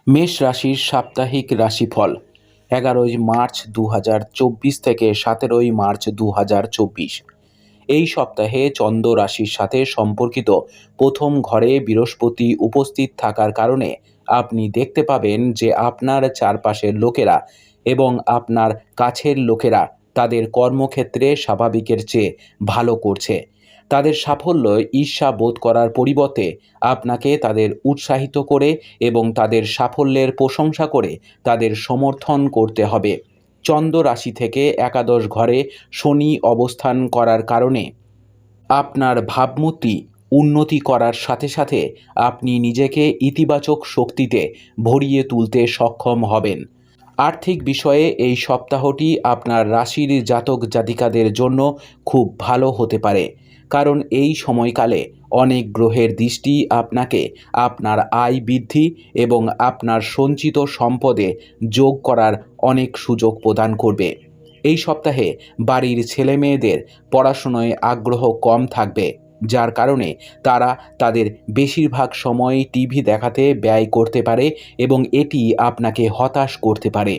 মেষ রাশির সাপ্তাহিক রাশিফল 11 মার্চ 2024 থেকে 17 মার্চ 2024। এই সপ্তাহে চন্দ্র রাশির সাথে সম্পর্কিত প্রথম ঘরে বৃহস্পতি উপস্থিত থাকার কারণে আপনি দেখতে পাবেন যে আপনার চারপাশের লোকেরা এবং আপনার কাছের লোকেরা তাদের কর্মক্ষেত্রে স্বাভাবিকের চেয়ে ভালো করছে। তাদের সাফল্য ঈর্ষা বোধ করার পরিবর্তে আপনাকে তাদের উৎসাহিত করে এবং তাদের সাফল্যের প্রশংসা করে তাদের সমর্থন করতে হবে। চন্দ্র রাশি থেকে একাদশ ঘরে শনি অবস্থান করার কারণে আপনার ভাবমূর্তি উন্নতি করার সাথে সাথে আপনি নিজেকে ইতিবাচক শক্তিতে ভরিয়ে তুলতে সক্ষম হবেন। আর্থিক বিষয়ে এই সপ্তাহটি আপনার রাশির জাতক জাতিকাদের জন্য খুব ভালো হতে পারে, কারণ এই সময়কালে অনেক গ্রহের দৃষ্টি আপনাকে আপনার আয় বৃদ্ধি এবং আপনার সঞ্চিত সম্পদে যোগ করার অনেক সুযোগ প্রদান করবে। এই সপ্তাহে বাড়ির ছেলেমেয়েদের পড়াশুনোয় আগ্রহ কম থাকবে, যার কারণে তারা তাদের বেশিরভাগ সময় টিভি দেখাতে ব্যয় করতে পারে এবং এটি আপনাকে হতাশ করতে পারে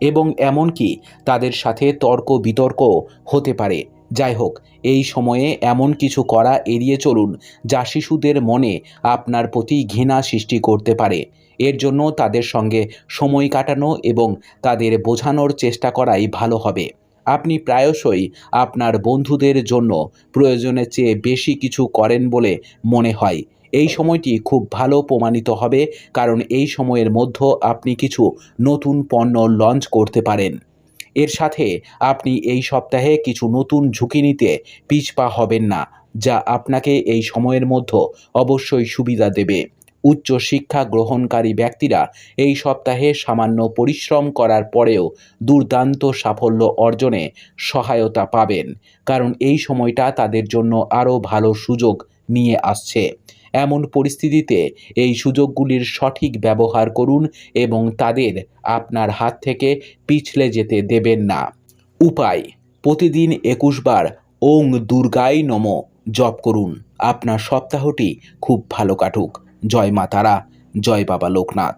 এবং এমনকি তাদের সাথে তর্ক বিতর্কও হতে পারে। যাই হোক, এই সময়ে এমন কিছু করা এড়িয়ে চলুন যা শিশুদের মনে আপনার প্রতি ঘৃণা সৃষ্টি করতে পারে। এর জন্য তাদের সঙ্গে সময় কাটানো এবং তাদের বোঝানোর চেষ্টা করাই ভালো হবে। আপনি প্রায়শই আপনার বন্ধুদের জন্য প্রয়োজনের চেয়ে বেশি কিছু করেন বলে মনে হয়। এই সময়টি খুব ভালো প্রমাণিত হবে, কারণ এই সময়ের মধ্যে আপনি কিছু নতুন পণ্য লঞ্চ করতে পারেন। এর সাথে আপনি এই সপ্তাহে কিছু নতুন ঝুঁকি নিতে পিছপা হবেন না, যা আপনাকে এই সময়ের মধ্যে অবশ্যই সুবিধা দেবে। উচ্চ শিক্ষা গ্রহণকারী ব্যক্তিরা এই সপ্তাহে সামান্য পরিশ্রম করার পরেও দুর্দান্ত সাফল্য অর্জনে সহায়তা পাবেন, কারণ এই সময়টা তাদের জন্য আরও ভালো সুযোগ নিয়ে আসছে। এমন পরিস্থিতিতে এই সুযোগগুলির সঠিক ব্যবহার করুন এবং তাদের আপনার হাত থেকে পিছলে যেতে দেবেন না। উপায়: প্রতিদিন 21 বার ওং দুর্গায় নমঃ জপ করুন। আপনার সপ্তাহটি খুব ভালো কাটুক। জয় মা তারা, জয় বাবা লোকনাথ।